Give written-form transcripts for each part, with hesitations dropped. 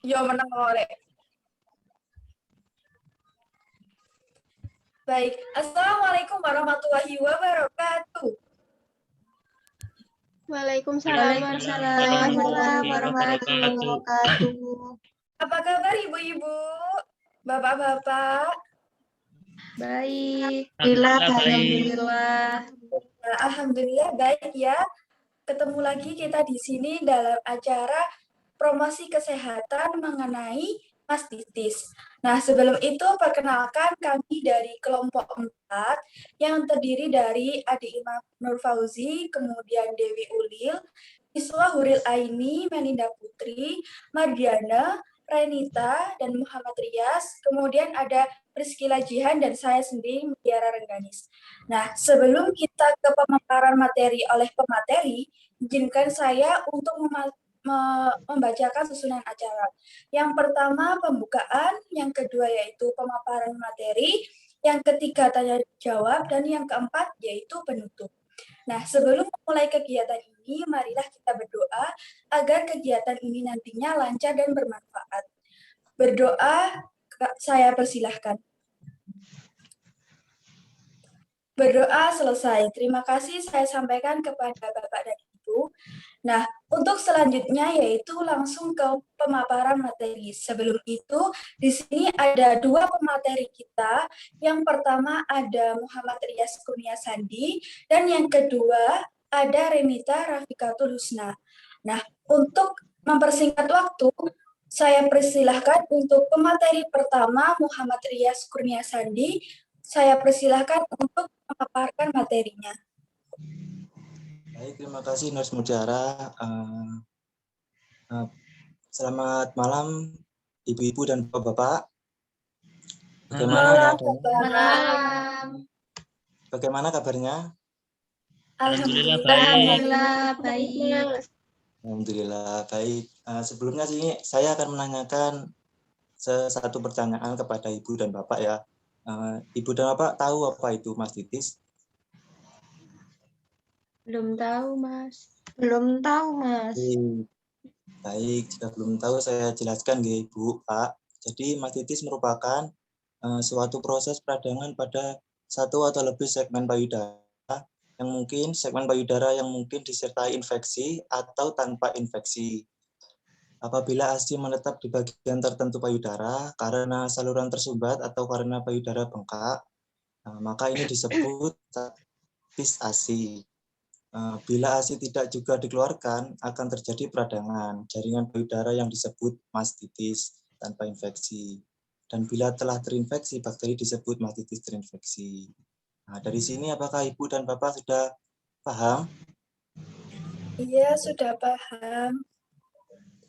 Yo menang oleh. Baik. Assalamualaikum warahmatullahi wabarakatuh. Waalaikumsalam Waalaikumsalam warahmatullahi wabarakatuh. Apa kabar ibu-ibu, bapak-bapak? Baik. Alhamdulillah. Nah, alhamdulillah baik ya. Ketemu lagi kita di sini dalam acara promosi kesehatan mengenai mastitis. Nah, sebelum itu perkenalkan kami dari kelompok 4 yang terdiri dari Adi Imam Nur Fauzi, kemudian Dewi Ulil, Iswa Huril Aini, Melinda Putri, Mardiana, Renita, dan Muhammad Rias. Kemudian ada Priscila Jihan dan saya sendiri, Mutiara Rengganis. Nah, sebelum kita ke pemaparan materi oleh pemateri, izinkan saya untuk membacakan susunan acara. Yang pertama pembukaan, yang kedua yaitu pemaparan materi, yang ketiga tanya jawab, dan yang keempat yaitu penutup. Nah, sebelum memulai kegiatan ini, marilah kita berdoa agar kegiatan ini nantinya lancar dan bermanfaat. Berdoa, saya persilahkan. Berdoa selesai. Terima kasih saya sampaikan kepada Bapak dan Ibu. Nah, untuk selanjutnya yaitu langsung ke pemaparan materi. Sebelum itu, di sini ada dua pemateri kita. Yang pertama ada Muhammad Rias Kurnia Sandi, dan yang kedua ada Renita Rafikatul Husna. Nah, untuk mempersingkat waktu, saya persilahkan untuk pemateri pertama Muhammad Rias Kurnia Sandi. Saya persilahkan untuk memaparkan materinya. Baik, terima kasih Nurse Mutiara. Selamat malam ibu-ibu dan bapak-bapak. Bagaimana kabarnya? Alhamdulillah baik. Alhamdulillah baik. Sebelumnya sih saya akan menanyakan satu pertanyaan kepada ibu dan bapak ya. Ibu dan bapak tahu apa itu mastitis? Belum tahu, Mas. Baik, jika belum tahu saya jelaskan ya Ibu, Pak. Jadi mastitis merupakan suatu proses peradangan pada satu atau lebih segmen payudara yang mungkin disertai infeksi atau tanpa infeksi. Apabila ASI menetap di bagian tertentu payudara karena saluran tersumbat atau karena payudara bengkak, maka ini disebut mastitis ASI. Bila ASI tidak juga dikeluarkan, akan terjadi peradangan jaringan payudara yang disebut mastitis tanpa infeksi. Dan bila telah terinfeksi, bakteri disebut mastitis terinfeksi. Nah, dari sini apakah Ibu dan Bapak sudah paham? Iya, sudah paham.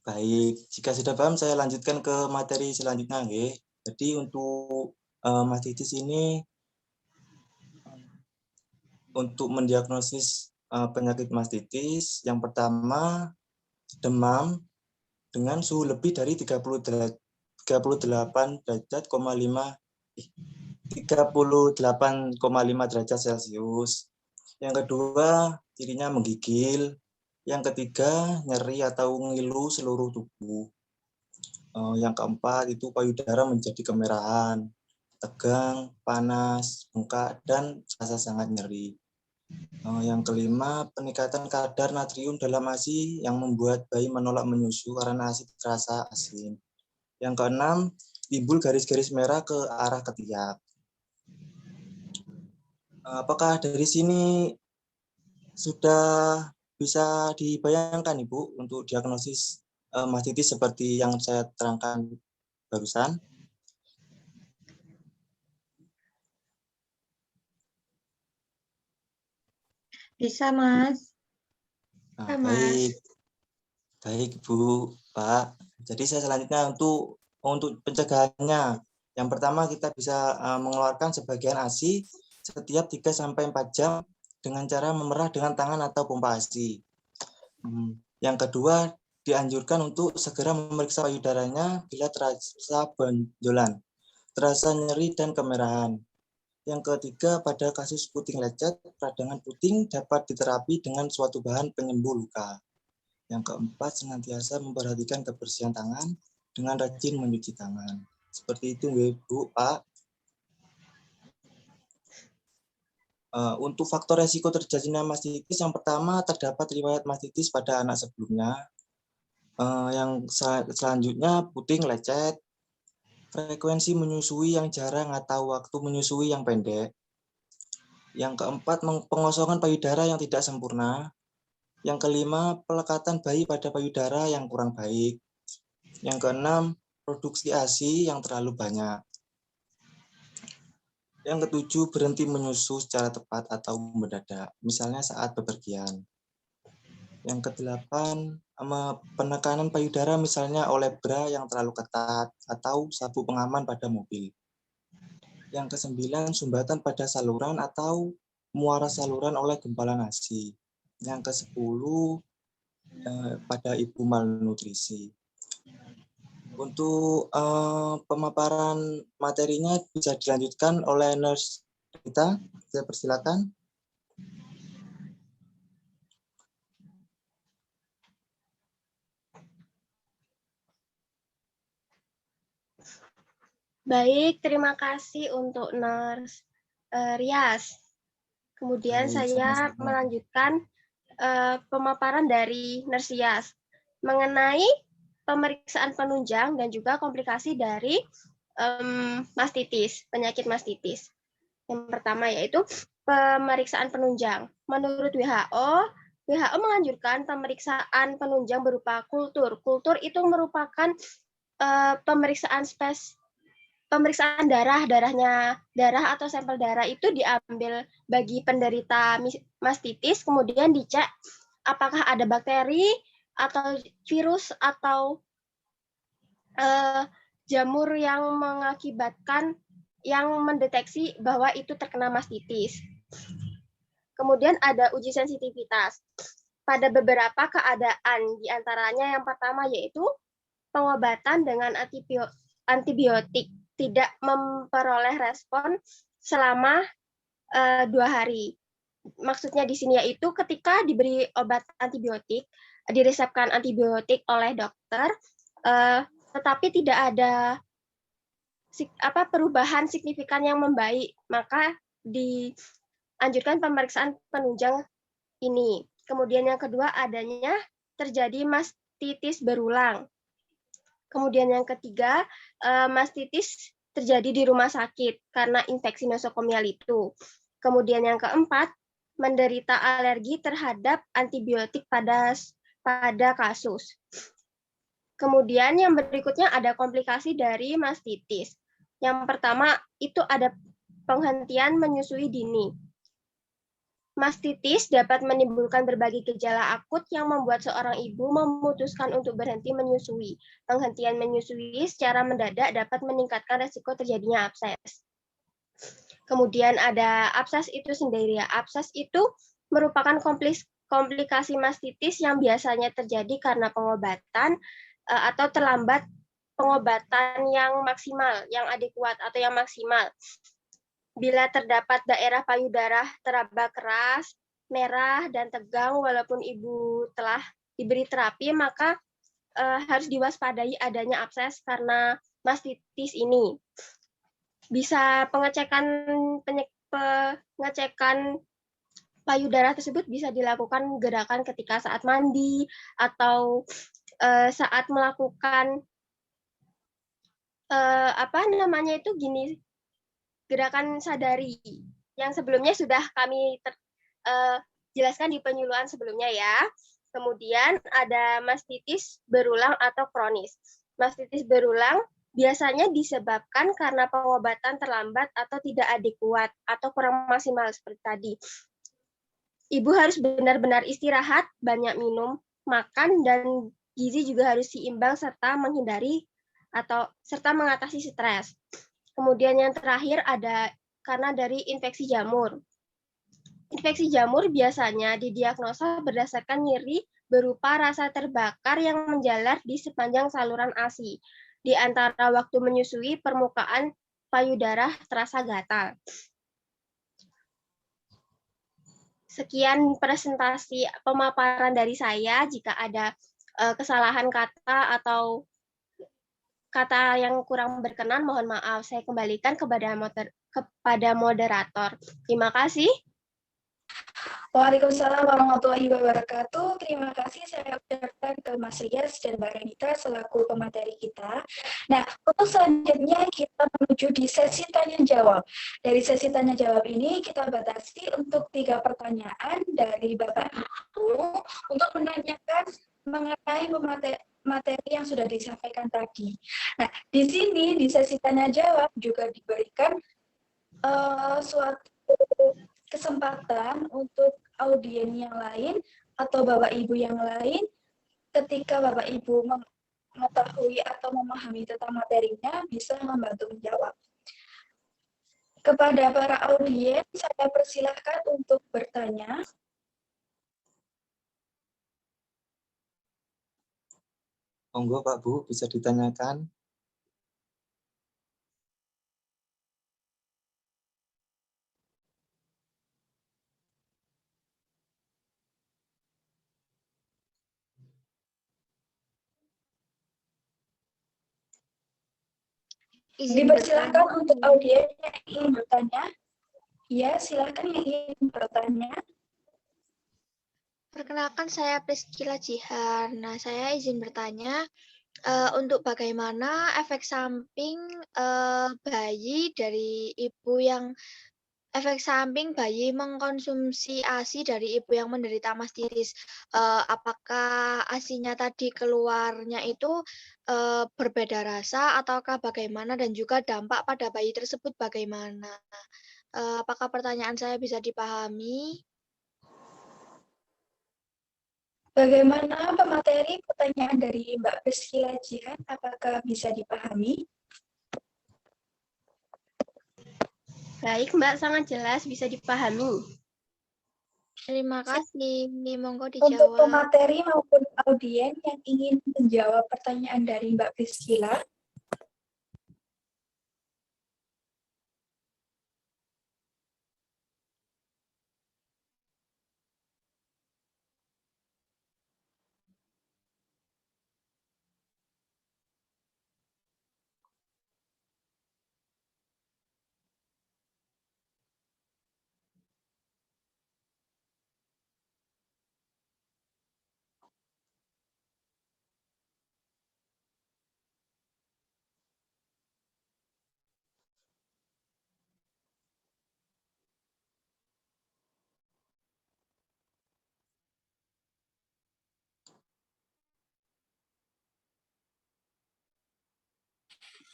Baik, jika sudah paham saya lanjutkan ke materi selanjutnya. Jadi untuk mastitis ini untuk mendiagnosis penyakit mastitis, yang pertama demam dengan suhu lebih dari 38,5 derajat Celcius. Yang kedua, cirinya menggigil. Yang ketiga, nyeri atau ngilu seluruh tubuh. Yang keempat, itu payudara menjadi kemerahan, tegang, panas, bengkak, dan rasa sangat nyeri. Yang kelima, peningkatan kadar natrium dalam ASI yang membuat bayi menolak menyusu karena ASI terasa asin. Yang keenam, timbul garis-garis merah ke arah ketiak. Apakah dari sini sudah bisa dibayangkan Ibu untuk diagnosis mastitis seperti yang saya terangkan barusan? Bisa, Mas. Baik Bu, Pak. Jadi saya selanjutnya untuk pencegahannya. Yang pertama kita bisa mengeluarkan sebagian ASI setiap 3-4 jam dengan cara memerah dengan tangan atau pompa ASI. Yang kedua, dianjurkan untuk segera memeriksa payudaranya bila terasa benjolan, terasa nyeri dan kemerahan. Yang ketiga, pada kasus puting lecet, peradangan puting dapat diterapi dengan suatu bahan penyembuh luka. Yang keempat, senantiasa memperhatikan kebersihan tangan dengan rajin mencuci tangan. Seperti itu, nggih, Bu, Pak. Untuk faktor resiko terjadinya mastitis, yang pertama terdapat riwayat mastitis pada anak sebelumnya. Yang selanjutnya puting lecet, frekuensi menyusui yang jarang atau waktu menyusui yang pendek. Yang keempat, pengosongan payudara yang tidak sempurna. Yang kelima, pelekatan bayi pada payudara yang kurang baik. Yang keenam, produksi ASI yang terlalu banyak. Yang ketujuh, berhenti menyusu secara tepat atau mendadak, misalnya saat bepergian. Yang kedelapan, penekanan payudara misalnya oleh bra yang terlalu ketat atau sabuk pengaman pada mobil. Yang kesembilan, sumbatan pada saluran atau muara saluran oleh gumpalan ASI. Yang ke-10, pada ibu malnutrisi. Untuk pemaparan materinya bisa dilanjutkan oleh nurse kita. Saya persilakan. Baik, terima kasih untuk Nurse Rias. Kemudian Baik, saya sama-sama. melanjutkan pemaparan dari Nurse Rias mengenai pemeriksaan penunjang dan juga komplikasi dari mastitis, penyakit mastitis. Yang pertama yaitu pemeriksaan penunjang. Menurut WHO menganjurkan pemeriksaan penunjang berupa kultur. Kultur itu merupakan pemeriksaan darah atau sampel darah itu diambil bagi penderita mastitis, kemudian dicek apakah ada bakteri atau virus atau jamur yang mendeteksi bahwa itu terkena mastitis. Kemudian ada uji sensitivitas. Pada beberapa keadaan, diantaranya yang pertama yaitu pengobatan dengan antibiotik tidak memperoleh respon selama 2 hari. Maksudnya di sini yaitu ketika diberi obat antibiotik, diresepkan antibiotik oleh dokter, tetapi tidak ada perubahan signifikan yang membaik, maka dianjurkan pemeriksaan penunjang ini. Kemudian yang kedua adanya terjadi mastitis berulang. Kemudian yang ketiga, mastitis terjadi di rumah sakit karena infeksi nosokomial itu. Kemudian yang keempat, menderita alergi terhadap antibiotik pada kasus. Kemudian yang berikutnya ada komplikasi dari mastitis. Yang pertama itu ada penghentian menyusui dini. Mastitis dapat menimbulkan berbagai gejala akut yang membuat seorang ibu memutuskan untuk berhenti menyusui. Penghentian menyusui secara mendadak dapat meningkatkan resiko terjadinya abses. Kemudian ada abses itu sendiri. Abses itu merupakan komplikasi mastitis yang biasanya terjadi karena pengobatan atau terlambat pengobatan yang maksimal, yang adekuat atau yang maksimal. Bila terdapat daerah payudara teraba keras, merah, dan tegang walaupun ibu telah diberi terapi, maka harus diwaspadai adanya abses karena mastitis ini. Bisa pengecekan payudara tersebut bisa dilakukan gerakan ketika saat mandi atau saat melakukan gerakan sadari yang sebelumnya sudah kami jelaskan di penyuluhan sebelumnya ya. Kemudian ada mastitis berulang atau kronis. Mastitis berulang biasanya disebabkan karena pengobatan terlambat atau tidak adekuat atau kurang maksimal seperti tadi. Ibu harus benar-benar istirahat, banyak minum, makan, dan gizi juga harus seimbang serta mengatasi stres. Kemudian yang terakhir ada karena dari infeksi jamur. Infeksi jamur biasanya didiagnosa berdasarkan nyeri berupa rasa terbakar yang menjalar di sepanjang saluran ASI. Di antara waktu menyusui, permukaan payudara terasa gatal. Sekian presentasi pemaparan dari saya. Jika ada kesalahan kata atau kata yang kurang berkenan mohon maaf. Saya kembalikan kepada moderator. Terima kasih. Waalaikumsalam warahmatullahi wabarakatuh. Terima kasih saya ucapkan ke Mas Rias dan Mbak Renita selaku pemateri kita. Nah, untuk selanjutnya kita menuju di sesi tanya-jawab. Dari sesi tanya-jawab ini kita batasi untuk 3 pertanyaan dari Bapak Ibu untuk menanyakan mengenai materi yang sudah disampaikan tadi. Nah, di sini di sesi tanya-jawab juga diberikan suatu kesempatan untuk audien yang lain atau Bapak Ibu yang lain ketika Bapak Ibu mengetahui atau memahami tentang materinya bisa membantu menjawab. Kepada para audien, saya persilahkan untuk bertanya. Monggo Pak Bu, bisa ditanyakan. Dipersilakan untuk audien yang ingin bertanya. Ya, silakan yang ingin bertanya. Perkenalkan saya Priscila Jihan. Nah, saya izin bertanya untuk bagaimana efek samping bayi dari ibu yang efek samping bayi mengkonsumsi ASI dari ibu yang menderita mastitis. Apakah ASINya tadi keluarnya itu berbeda rasa ataukah bagaimana dan juga dampak pada bayi tersebut bagaimana? Apakah pertanyaan saya bisa dipahami? Bagaimana pemateri pertanyaan dari Mbak Priscila Jihan? Apakah bisa dipahami? Baik, Mbak, sangat jelas bisa dipahami. Terima kasih. Monggo Untuk dijawab. pemateri maupun audien yang ingin menjawab pertanyaan dari Mbak Priscila,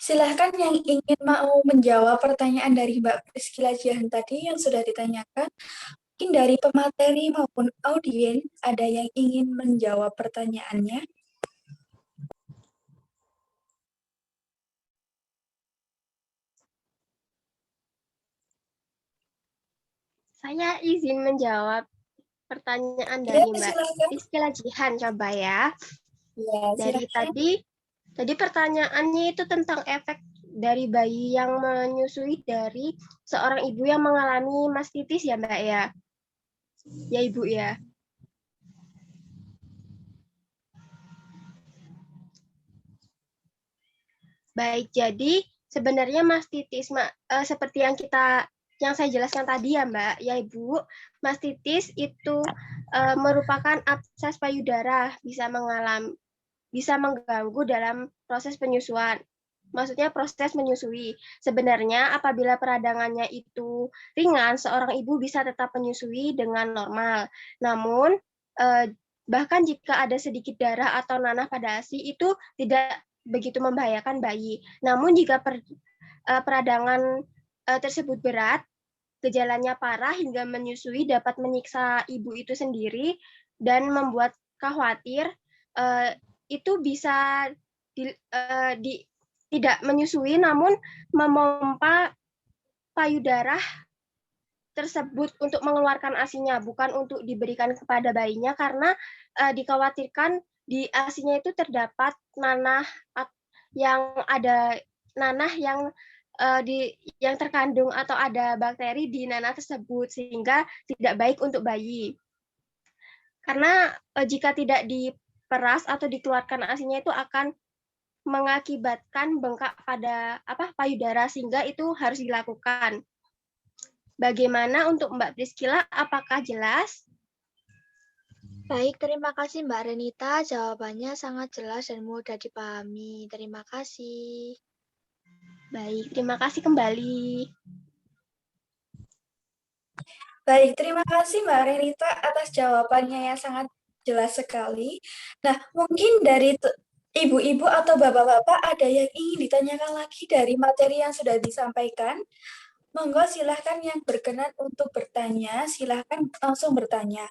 silahkan yang ingin mau menjawab pertanyaan dari Mbak Priscila Jihan tadi yang sudah ditanyakan. Mungkin dari pemateri maupun audien ada yang ingin menjawab pertanyaannya. Saya izin menjawab pertanyaan Ya, dari Mbak silakan. Priscila Jihan, coba ya. Ya, Dari silakan. tadi pertanyaannya itu tentang efek dari bayi yang menyusui dari seorang ibu yang mengalami mastitis ya, Mbak ya. Ya, Ibu ya. Baik, jadi sebenarnya mastitis seperti yang saya jelaskan tadi ya, Mbak, ya Ibu, mastitis itu merupakan abses payudara, bisa mengganggu dalam proses penyusuan. Maksudnya proses menyusui. Sebenarnya apabila peradangannya itu ringan, seorang ibu bisa tetap menyusui dengan normal. Namun bahkan jika ada sedikit darah atau nanah pada ASI itu tidak begitu membahayakan bayi. Namun jika peradangan tersebut berat, gejalanya parah hingga menyusui dapat menyiksa ibu itu sendiri dan membuat khawatir itu bisa tidak menyusui namun memompa payudara tersebut untuk mengeluarkan ASINya, bukan untuk diberikan kepada bayinya karena dikhawatirkan di ASINya itu terdapat nanah yang terkandung atau ada bakteri di nanah tersebut sehingga tidak baik untuk bayi. Karena jika tidak diperas atau dikeluarkan ASINya itu akan mengakibatkan bengkak pada payudara sehingga itu harus dilakukan. Bagaimana untuk Mbak Priscilla? Apakah jelas? Baik, terima kasih Mbak Renita. Jawabannya sangat jelas dan mudah dipahami. Terima kasih. Baik, terima kasih kembali. Baik, terima kasih Mbak Renita atas jawabannya yang sangat jelas sekali. Nah, mungkin dari ibu-ibu atau bapak-bapak ada yang ingin ditanyakan lagi dari materi yang sudah disampaikan? Monggo silahkan yang berkenan untuk bertanya, silahkan langsung bertanya.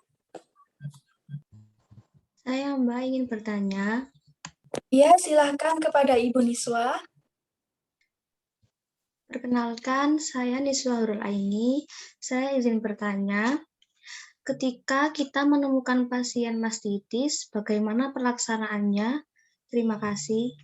Saya Mbak ingin bertanya. Ya, silahkan kepada Ibu Niswa. Perkenalkan, saya Niswa Hurul Aini. Saya izin bertanya, ketika kita menemukan pasien mastitis, bagaimana pelaksanaannya? Terima kasih.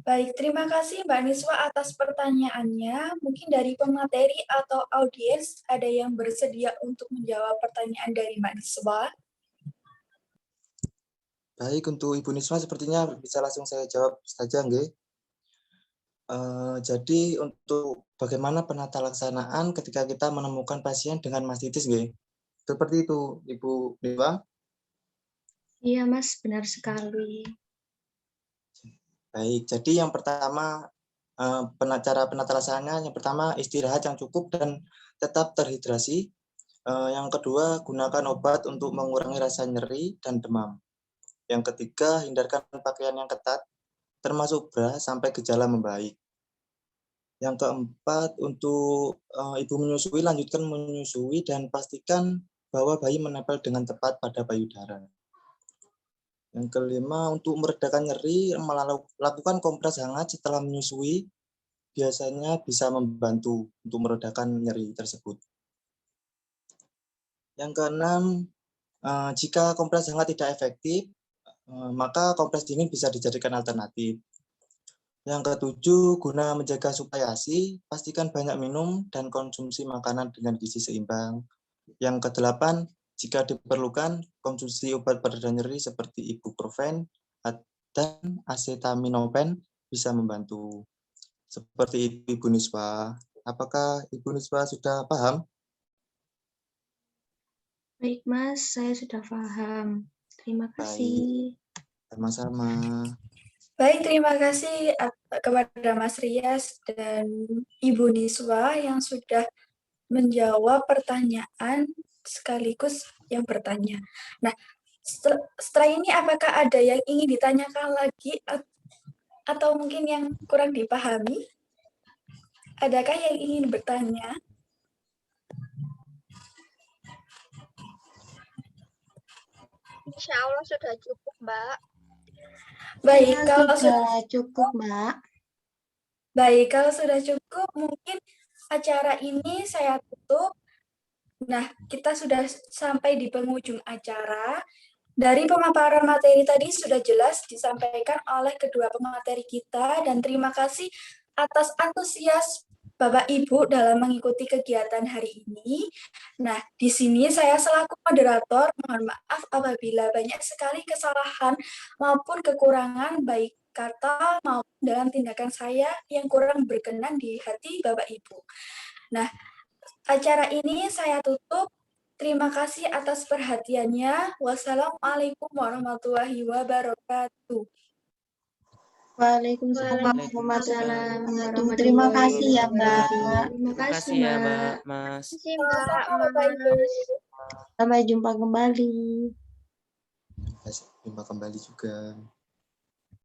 Baik, terima kasih Mbak Niswa atas pertanyaannya. Mungkin dari pemateri atau audiens ada yang bersedia untuk menjawab pertanyaan dari Mbak Niswa. Baik, untuk Ibu Niswa sepertinya bisa langsung saya jawab saja, nggih. Jadi untuk bagaimana penata laksanaan ketika kita menemukan pasien dengan mastitis, nggih. Seperti itu, Ibu Niswa. Iya, Mas, benar sekali. Baik, jadi yang pertama cara penata laksananya, yang pertama istirahat yang cukup dan tetap terhidrasi. Yang kedua, gunakan obat untuk mengurangi rasa nyeri dan demam. Yang ketiga, hindarkan pakaian yang ketat, termasuk bra sampai gejala membaik. Yang keempat, untuk ibu menyusui, lanjutkan menyusui dan pastikan bahwa bayi menempel dengan tepat pada payudara. Yang kelima, untuk meredakan nyeri, lakukan kompres hangat setelah menyusui, biasanya bisa membantu untuk meredakan nyeri tersebut. Yang keenam, jika kompres hangat tidak efektif, maka kompres dingin bisa dijadikan alternatif. Yang ketujuh, guna menjaga supaya ASI, pastikan banyak minum dan konsumsi makanan dengan gizi seimbang. Yang kedelapan, jika diperlukan, konsumsi obat pereda nyeri seperti ibuprofen dan acetaminophen bisa membantu. Seperti itu, Ibu Niswa. Apakah Ibu Niswa sudah paham? Baik, Mas, saya sudah paham. Terima kasih. Sama-sama. Baik, terima kasih kepada Mas Rias dan Ibu Niswa yang sudah menjawab pertanyaan sekaligus yang bertanya. Nah, setelah ini apakah ada yang ingin ditanyakan lagi atau mungkin yang kurang dipahami? Adakah yang ingin bertanya? Insya Allah sudah cukup, Mbak. Baik, Ya, kalau sudah cukup, Mbak. Baik, kalau sudah cukup, mungkin acara ini saya tutup. Nah, kita sudah sampai di penghujung acara. Dari pemaparan materi tadi sudah jelas disampaikan oleh kedua pemateri kita, dan terima kasih atas antusias Bapak Ibu dalam mengikuti kegiatan hari ini. Nah, di sini saya selaku moderator mohon maaf apabila banyak sekali kesalahan maupun kekurangan baik kata maupun dalam tindakan saya yang kurang berkenan di hati Bapak Ibu. Nah, acara ini saya tutup. Terima kasih atas perhatiannya. Wassalamualaikum warahmatullahi wabarakatuh. Waalaikumsalam warahmatullahi wabarakatuh. Terima kasih ya, Mbak. Terima kasih, ya, Mbak, Mbak. Mas. Terima kasih, Mbak. Sama-sama, Bapak Ibu. Sampai jumpa kembali. Jumpa kembali juga.